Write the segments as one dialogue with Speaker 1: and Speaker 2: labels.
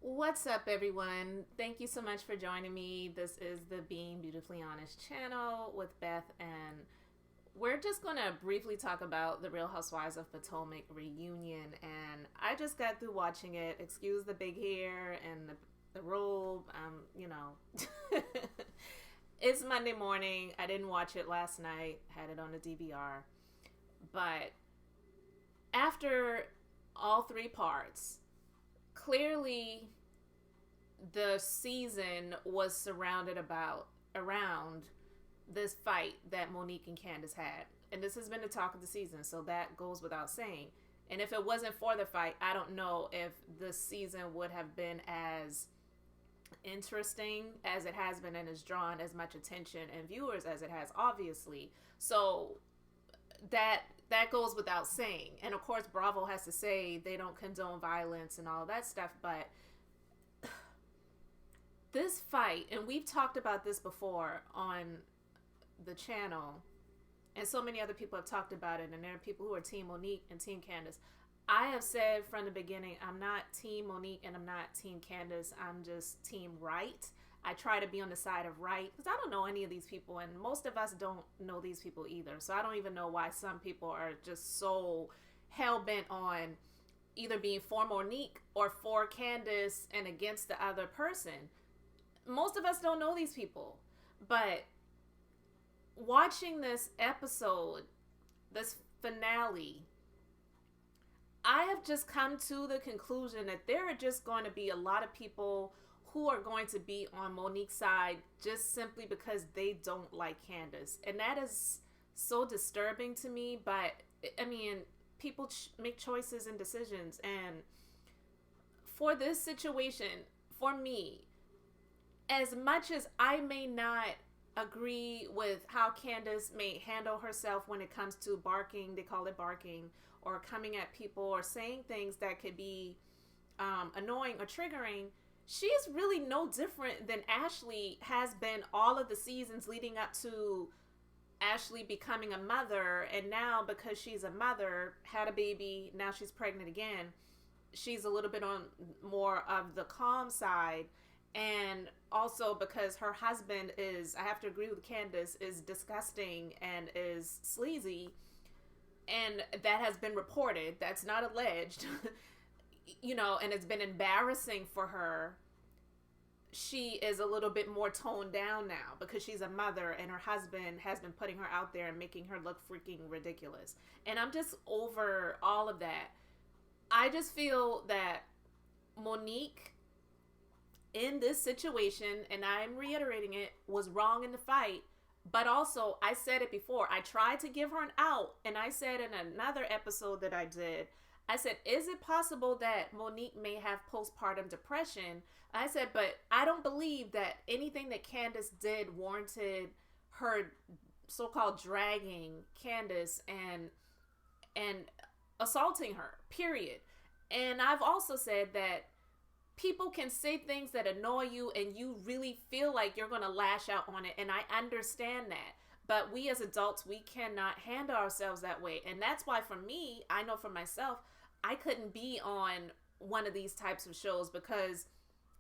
Speaker 1: What's up, everyone? Thank you so much for joining me. This is the Being Beautifully Honest channel with Beth, and we're just going to briefly talk about the Real Housewives of Potomac reunion. And I just got through watching it. Excuse the big hair and the robe. It's Monday morning. I didn't watch it last night, had it on the DVR. But after all three parts, clearly the season was surrounded around this fight that Monique and Candiace had. And this has been the talk of the season, so that goes without saying. And if it wasn't for the fight, I don't know if the season would have been as interesting as it has been and has drawn as much attention and viewers as it has, obviously. So that goes without saying. And of course, Bravo has to say they don't condone violence and all that stuff, but this fight, and we've talked about this before on the channel, and so many other people have talked about it, and there are people who are Team Monique and Team Candiace. I have said from the beginning, I'm not Team Monique and I'm not Team Candiace. I'm just Team Right. I try to be on the side of right because I don't know any of these people, and most of us don't know these people either. So I don't even know why some people are just so hell-bent on either being for Monique or for Candiace and against the other person. Most of us don't know these people. But watching this episode, this finale, I have just come to the conclusion that there are just going to be a lot of people who are going to be on Monique's side just simply because they don't like Candiace. And that is so disturbing to me. But, I mean, people make choices and decisions. And for this situation, for me, as much as I may not agree with how Candiace may handle herself when it comes to barking, they call it barking, or coming at people or saying things that could be annoying or triggering, she's really no different than Ashley has been all of the seasons leading up to Ashley becoming a mother. And now, because she's a mother, had a baby, now she's pregnant again, she's a little bit on more of the calm side. And also because her husband is, I have to agree with Candiace, is disgusting and is sleazy. And that has been reported. That's not alleged. And it's been embarrassing for her. She is a little bit more toned down now because she's a mother and her husband has been putting her out there and making her look freaking ridiculous. And I'm just over all of that. I just feel that Monique, in this situation, and I'm reiterating it, was wrong in the fight. But also, I said it before, I tried to give her an out, and I said in another episode that I did, I said, is it possible that Monique may have postpartum depression? I said, but I don't believe that anything that Candiace did warranted her so-called dragging Candiace and assaulting her, period. And I've also said that people can say things that annoy you and you really feel like you're going to lash out on it. And I understand that. But we as adults, we cannot handle ourselves that way. And that's why for me, I know for myself, I couldn't be on one of these types of shows because,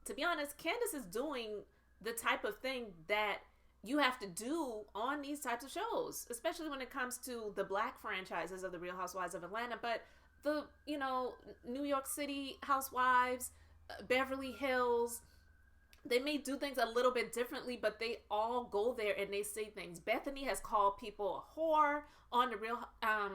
Speaker 1: to be honest, Candiace is doing the type of thing that you have to do on these types of shows, especially when it comes to the Black franchises of the Real Housewives of Atlanta. But the, New York City Housewives, Beverly Hills, they may do things a little bit differently, but they all go there and they say things. Bethany has called people a whore on the Real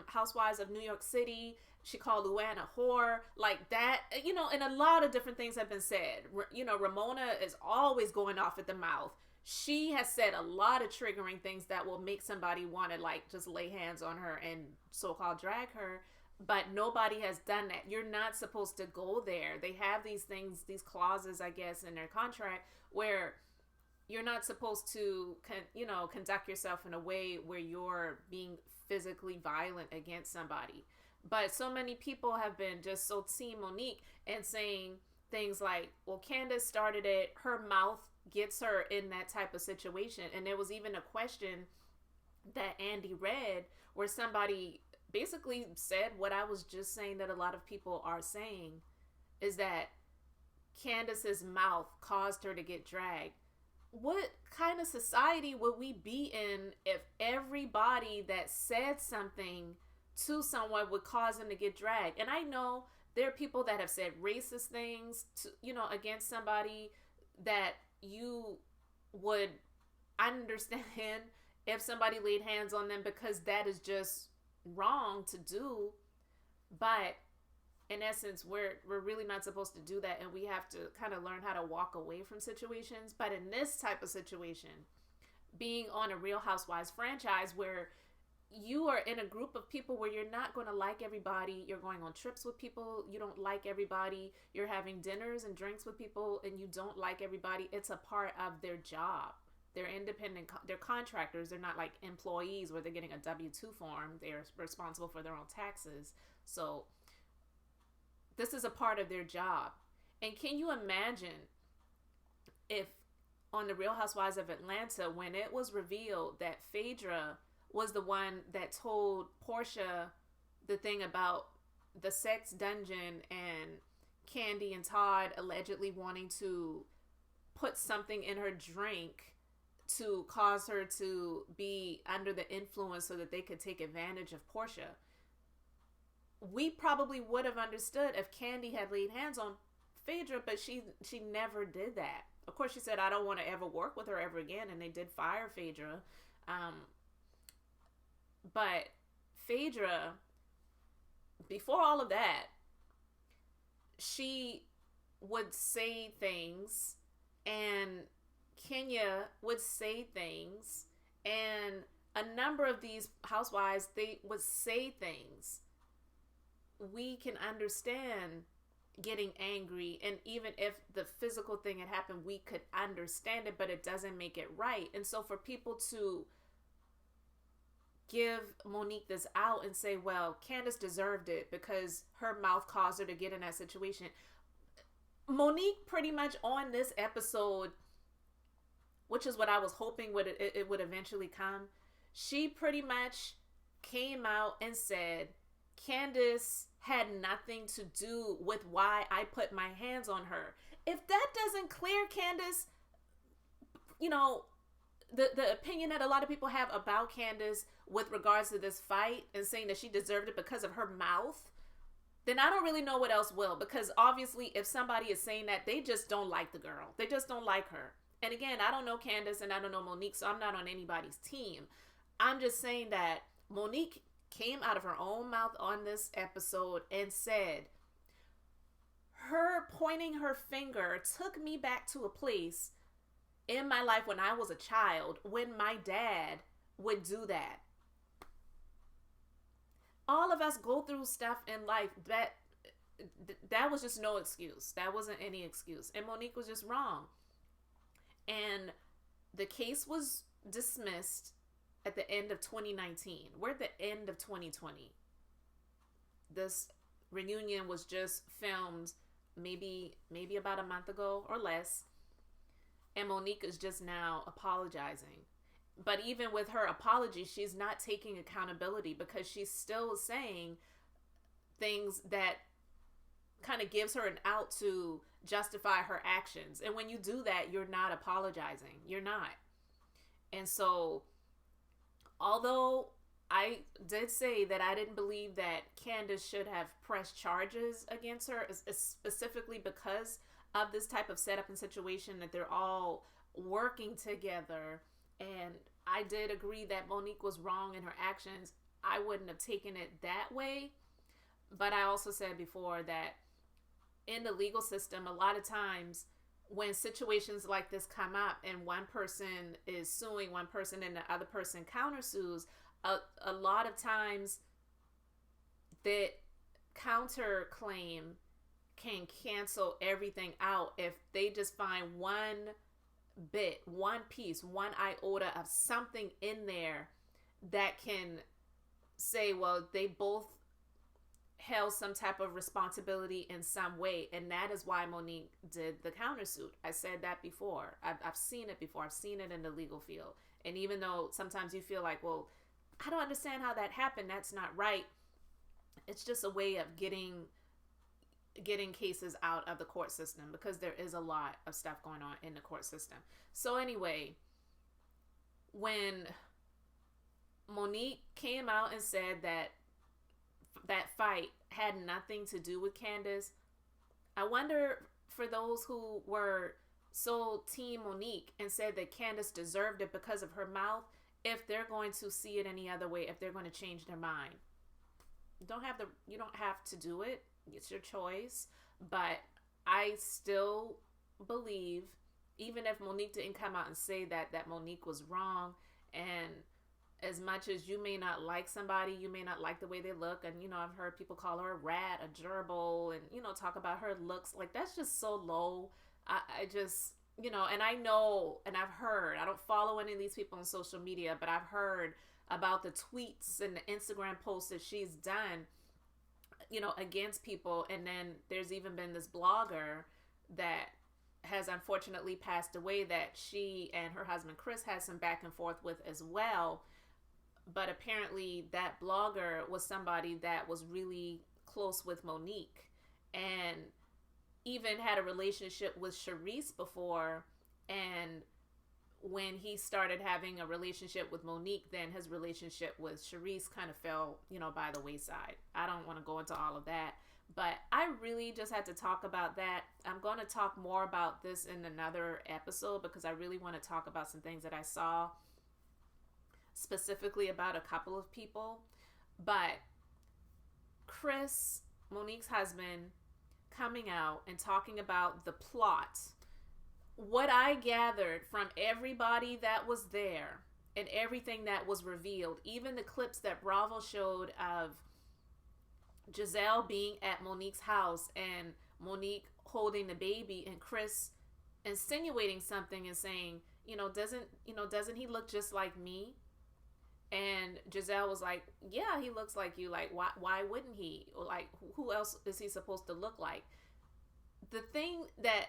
Speaker 1: Housewives of New York City. She called Luann a whore, like that, and a lot of different things have been said. Ramona is always going off at the mouth. She has said a lot of triggering things that will make somebody want to just lay hands on her and so-called drag her. But nobody has done that. You're not supposed to go there. They have these things, these clauses, I guess, in their contract where you're not supposed to, conduct yourself in a way where you're being physically violent against somebody. But so many people have been just so Team Monique and saying things like, well, Candiace started it. Her mouth gets her in that type of situation. And there was even a question that Andy read where somebody basically said what I was just saying that a lot of people are saying, is that Candiace's mouth caused her to get dragged. What kind of society would we be in if everybody that said something to someone would cause them to get dragged? And I know there are people that have said racist things to, against somebody that you would understand if somebody laid hands on them, because that is just wrong to do. But in essence, we're really not supposed to do that, and we have to kind of learn how to walk away from situations. But in this type of situation, being on a Real Housewives franchise where you are in a group of people where you're not going to like everybody, you're going on trips with people you don't like everybody, you're having dinners and drinks with people and you don't like everybody. It's a part of their job. They're independent, they're contractors. They're not like employees where they're getting a W-2 form. They're responsible for their own taxes. So this is a part of their job. And can you imagine if on the Real Housewives of Atlanta, when it was revealed that Phaedra was the one that told Portia the thing about the sex dungeon and Kandi and Todd allegedly wanting to put something in her drink to cause her to be under the influence so that they could take advantage of Portia. We probably would have understood if Kandi had laid hands on Phaedra, but she never did that. Of course, she said, I don't want to ever work with her ever again, and they did fire Phaedra. But Phaedra, before all of that, she would say things, and Kenya would say things, and a number of these housewives, they would say things. We can understand getting angry, and even if the physical thing had happened, we could understand it, but it doesn't make it right. And so for people to give Monique this out and say, well, Candiace deserved it because her mouth caused her to get in that situation. Monique pretty much on this episode, which is what I was hoping it would eventually come, she pretty much came out and said Candiace had nothing to do with why I put my hands on her. If that doesn't clear Candiace, the opinion that a lot of people have about Candiace with regards to this fight and saying that she deserved it because of her mouth, then I don't really know what else will. Because obviously if somebody is saying that, they just don't like the girl. They just don't like her. And again, I don't know Candiace and I don't know Monique, so I'm not on anybody's team. I'm just saying that Monique came out of her own mouth on this episode and said, her pointing her finger took me back to a place in my life when I was a child, when my dad would do that. All of us go through stuff in life that was just no excuse. That wasn't any excuse. And Monique was just wrong. And the case was dismissed at the end of 2019. We're at the end of 2020. This reunion was just filmed maybe about a month ago or less. And Monique is just now apologizing. But even with her apology, she's not taking accountability because she's still saying things that kind of gives her an out to justify her actions. And when you do that, you're not apologizing. You're not. And so, although I did say that I didn't believe that Candiace should have pressed charges against her, specifically because of this type of setup and situation that they're all working together, and I did agree that Monique was wrong in her actions, I wouldn't have taken it that way. But I also said before that in the legal system, a lot of times when situations like this come up and one person is suing one person and the other person countersues, a lot of times that counterclaim can cancel everything out if they just find one bit, one piece, one iota of something in there that can say, well, they both held some type of responsibility in some way. And that is why Monique did the countersuit. I said that before. I've seen it before. I've seen it in the legal field. And even though sometimes you feel like, well, I don't understand how that happened, that's not right, it's just a way of getting getting cases out of the court system, because there is a lot of stuff going on in the court system. So anyway, when Monique came out and said that that fight had nothing to do with Candiace, I wonder, for those who were so team Monique and said that Candiace deserved it because of her mouth, if they're going to see it any other way, if they're going to change their mind. You don't have to do it. It's your choice. But I still believe, even if Monique didn't come out and say that Monique was wrong, and as much as you may not like somebody, you may not like the way they look, and I've heard people call her a rat, a gerbil, and talk about her looks, like, that's just so low. I just, and I know, and I've heard, I don't follow any of these people on social media, but I've heard about the tweets and the Instagram posts that she's done, against people. And then there's even been this blogger that has unfortunately passed away that she and her husband Chris had some back and forth with as well. But apparently that blogger was somebody that was really close with Monique, and even had a relationship with Charisse before. And when he started having a relationship with Monique, then his relationship with Charisse kind of fell, by the wayside. I don't want to go into all of that, but I really just had to talk about that. I'm going to talk more about this in another episode, because I really want to talk about some things that I saw specifically about a couple of people. But Chris, Monique's husband, coming out and talking about the plot, what I gathered from everybody that was there and everything that was revealed, even the clips that Bravo showed of Giselle being at Monique's house and Monique holding the baby, and Chris insinuating something and saying, doesn't he look just like me? And Giselle was like, yeah, he looks like you. Like, why wouldn't he? Like, who else is he supposed to look like? The thing that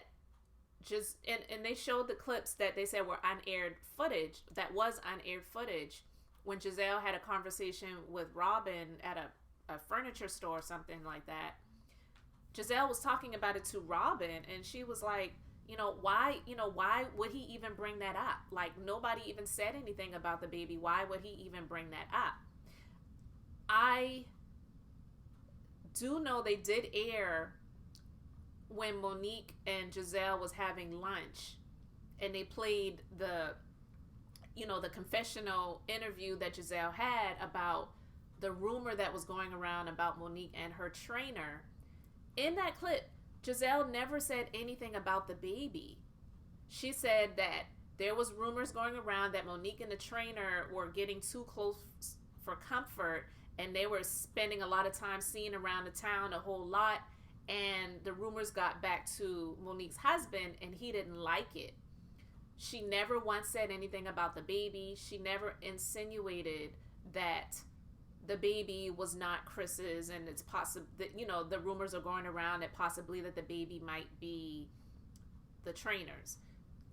Speaker 1: and they showed the clips that they said were unaired footage, that was unaired footage, when Giselle had a conversation with Robin at a furniture store or something like that. Giselle was talking about it to Robin, and she was like, why would he even bring that up? Like, nobody even said anything about the baby. Why would he even bring that up? I do know they did air when Monique and Giselle was having lunch, and they played the confessional interview that Giselle had about the rumor that was going around about Monique and her trainer. In that clip, Giselle never said anything about the baby. She said that there was rumors going around that Monique and the trainer were getting too close for comfort, and they were spending a lot of time seeing around the town a whole lot, and the rumors got back to Monique's husband, and he didn't like it. She never once said anything about the baby. She never insinuated that the baby was not Chris's, and it's possible that, the rumors are going around that possibly that the baby might be the trainer's.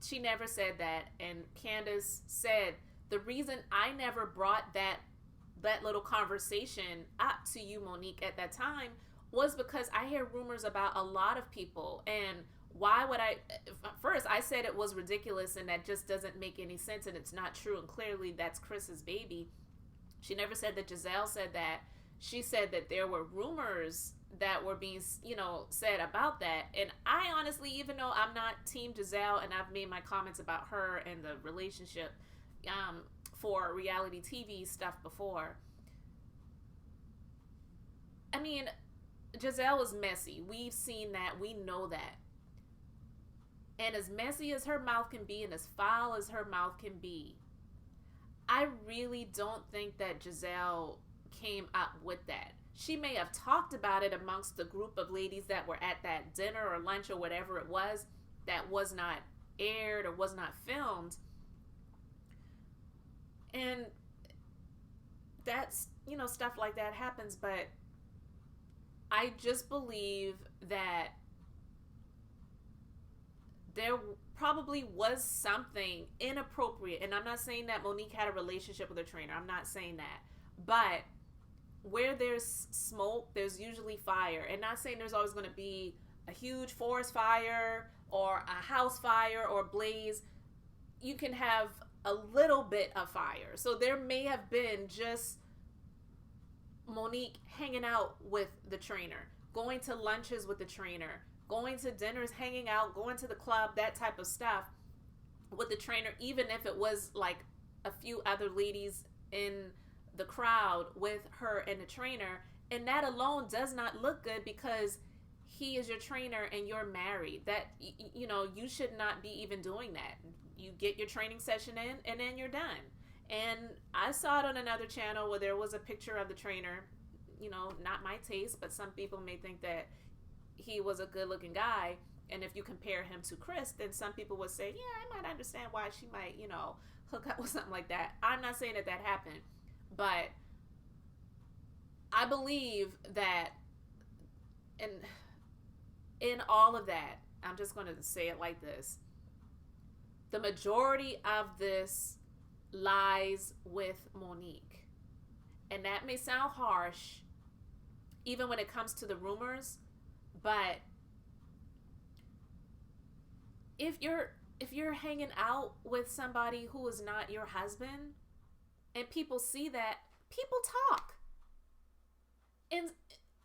Speaker 1: She never said that. And Candiace said, the reason I never brought that little conversation up to you, Monique, at that time was because I hear rumors about a lot of people, and why would first I said it was ridiculous and that just doesn't make any sense, and it's not true, and clearly that's Chris's baby. She never said that Giselle said that. She said that there were rumors that were being, said about that. And I honestly, even though I'm not team Giselle, and I've made my comments about her and the relationship for reality TV stuff before, I mean, Giselle is messy. We've seen that. We know that. And as messy as her mouth can be, and as foul as her mouth can be, I really don't think that Giselle came up with that. She may have talked about it amongst the group of ladies that were at that dinner or lunch or whatever it was that was not aired or was not filmed. And that's, stuff like that happens. But I just believe that there probably was something inappropriate. And I'm not saying that Monique had a relationship with her trainer. I'm not saying that. But where there's smoke, there's usually fire. And not saying there's always going to be a huge forest fire or a house fire or blaze. You can have a little bit of fire. So there may have been just Monique hanging out with the trainer, going to lunches with the trainer, going to dinners, hanging out, going to the club, that type of stuff with the trainer, even if it was like a few other ladies in the crowd with her and the trainer. And that alone does not look good, because he is your trainer and you're married. That, you know, you should not be even doing that. You get your training session in and then you're done. And I saw it on another channel where there was a picture of the trainer, you know, not my taste, but some people may think that he was a good looking guy. And if you compare him to Chris, then some people would say, yeah, I might understand why she might, you know, hook up with something like that. I'm not saying that that happened, but I believe that in all of that, I'm just going to say it like this. The majority of this lies with Monique. And that may sound harsh, even when it comes to the rumors, but if you're hanging out with somebody who is not your husband and people see that, people talk. And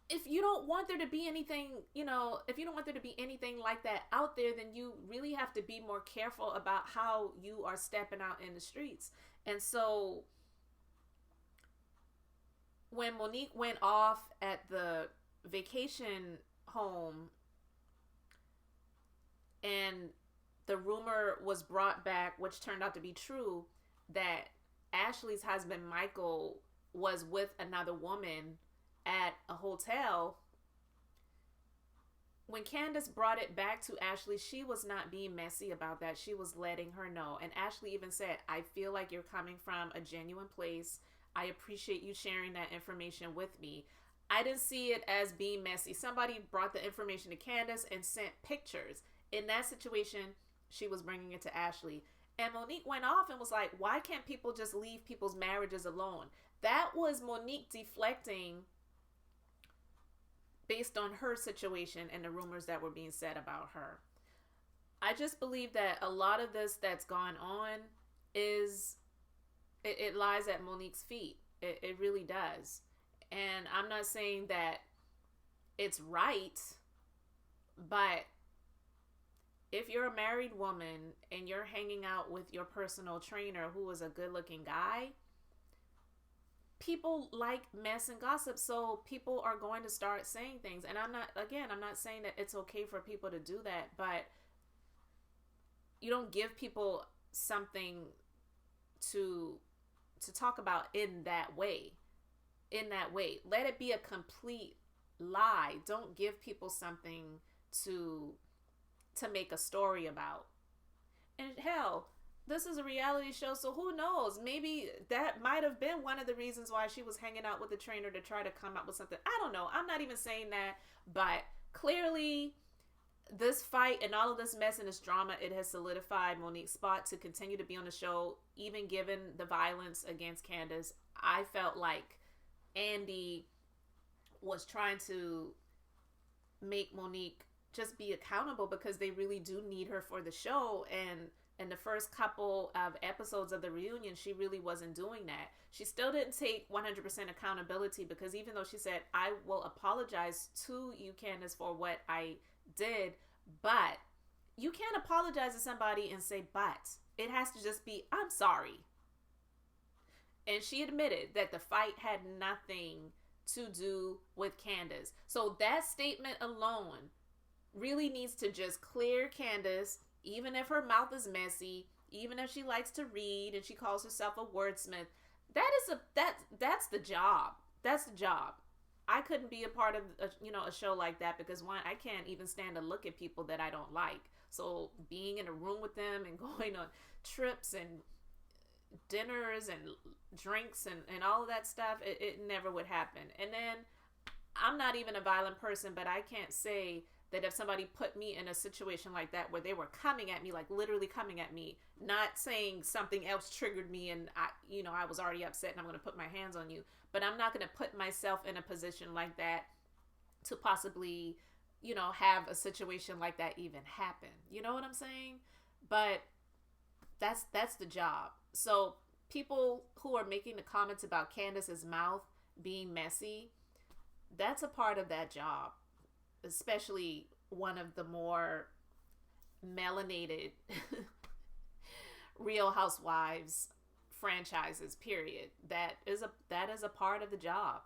Speaker 1: if you don't want there to be anything, you know, if you don't want there to be anything like that out there, then you really have to be more careful about how you are stepping out in the streets. And so when Monique went off at the vacation home and the rumor was brought back, which turned out to be true, that Ashley's husband, Michael, was with another woman at a hotel. When Candiace brought it back to Ashley, she was not being messy about that. She was letting her know. And Ashley even said, I feel like you're coming from a genuine place. I appreciate you sharing that information with me. I didn't see it as being messy. Somebody brought the information to Candiace and sent pictures. In that situation, she was bringing it to Ashley. And Monique went off and was like, why can't people just leave people's marriages alone? That was Monique deflecting based on her situation and the rumors that were being said about her. I just believe that a lot of this that's gone on is, it lies at Monique's feet. It really does. And I'm not saying that it's right, but if you're a married woman and you're hanging out with your personal trainer who is a good looking guy, people like mess and gossip, so people are going to start saying things. And I'm not saying that it's okay for people to do that, but you don't give people something to talk about in that way. Let it be a complete lie. Don't give people something to make a story about. And hell, this is a reality show, so who knows? Maybe that might have been one of the reasons why she was hanging out with the trainer, to try to come up with something. I don't know. I'm not even saying that, but clearly this fight and all of this mess and this drama, it has solidified Monique's spot to continue to be on the show, even given the violence against Candiace. I felt like Andy was trying to make Monique just be accountable, because they really do need her for the show. And in the first couple of episodes of the reunion, she really wasn't doing that. She still didn't take 100% accountability, because even though she said, I will apologize to you, Candiace, for what I did, but you can't apologize to somebody and say, but. It has to just be, I'm sorry. And she admitted that the fight had nothing to do with Candiace. So that statement alone really needs to just clear Candiace, even if her mouth is messy, even if she likes to read and she calls herself a wordsmith. That's the job. That's the job. I couldn't be a part of a show like that, because one, I can't even stand to look at people that I don't like. So being in a room with them and going on trips and dinners and drinks and all of that stuff, it never would happen. And then I'm not even a violent person, but I can't say that if somebody put me in a situation like that where they were coming at me, like literally coming at me, not saying something else triggered me and I was already upset and I'm going to put my hands on you, but I'm not going to put myself in a position like that to possibly, have a situation like that even happen. You know what I'm saying? But that's the job. So people who are making the comments about Candiace's mouth being messy, that's a part of that job, especially one of the more melanated Real Housewives franchises, period. That is a part of the job.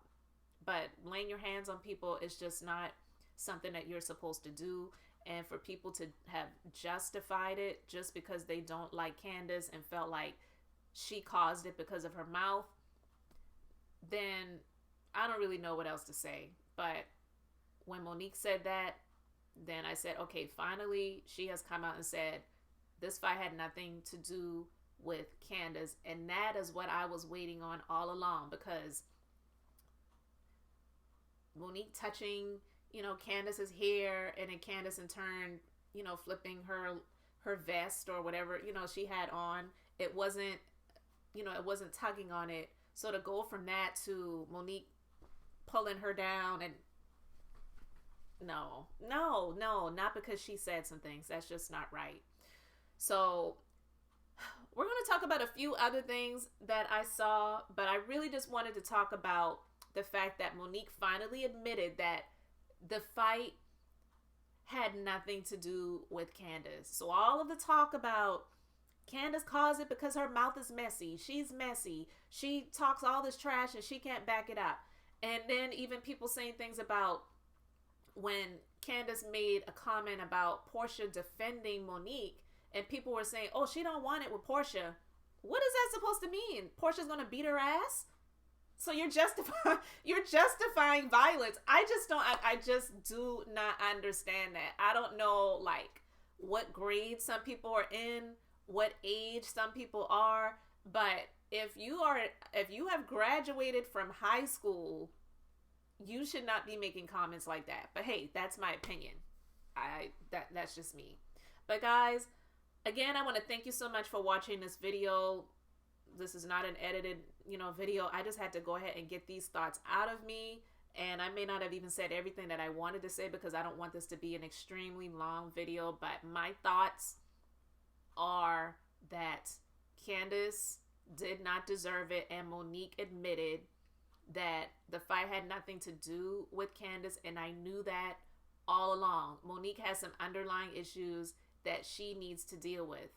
Speaker 1: But laying your hands on people is just not something that you're supposed to do. And for people to have justified it just because they don't like Candiace and felt like she caused it because of her mouth, then I don't really know what else to say. But when Monique said that, then I said, okay, finally she has come out and said this fight had nothing to do with Candiace. And that is what I was waiting on all along, because Monique touching, Candiace's hair, and then Candiace in turn, flipping her vest or whatever, she had on. It wasn't tugging on it. So to go from that to Monique pulling her down, and no, not because she said some things. That's just not right. So we're going to talk about a few other things that I saw, but I really just wanted to talk about the fact that Monique finally admitted that the fight had nothing to do with Candiace. So all of the talk about Candiace caused it because her mouth is messy. She's messy. She talks all this trash and she can't back it up. And then even people saying things about when Candiace made a comment about Portia defending Monique, and people were saying, oh, she don't want it with Portia. What is that supposed to mean? Portia's going to beat her ass? So you're justifying violence. I just do not understand that. I don't know what grade some people are in, what age some people are, but if you have graduated from high school, you should not be making comments like that. But hey, that's my opinion. That's just me. But guys, again, I want to thank you so much for watching this video. This is not an edited, video. I just had to go ahead and get these thoughts out of me. And I may not have even said everything that I wanted to say because I don't want this to be an extremely long video. But my thoughts are that Candiace did not deserve it. And Monique admitted that the fight had nothing to do with Candiace. And I knew that all along. Monique has some underlying issues that she needs to deal with.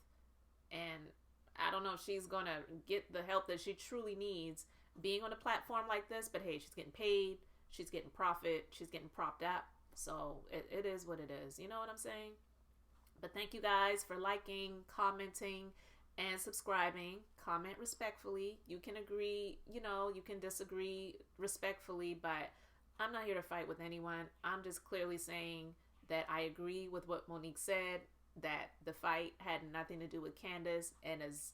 Speaker 1: And I don't know if she's going to get the help that she truly needs being on a platform like this. But hey, she's getting paid. She's getting profit. She's getting propped up. So it is what it is. You know what I'm saying? But thank you guys for liking, commenting, and subscribing. Comment respectfully. You can agree, you can disagree respectfully. But I'm not here to fight with anyone. I'm just clearly saying that I agree with what Monique said, that the fight had nothing to do with Candiace, and as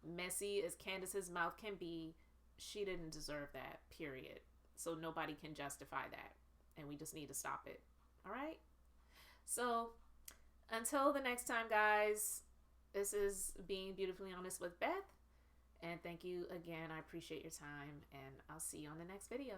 Speaker 1: messy as Candiace's mouth can be, she didn't deserve that, period. So nobody can justify that, and we just need to stop it. All right? So until the next time, guys, this is Being Beautifully Honest with Beth, and thank you again. I appreciate your time, and I'll see you on the next video.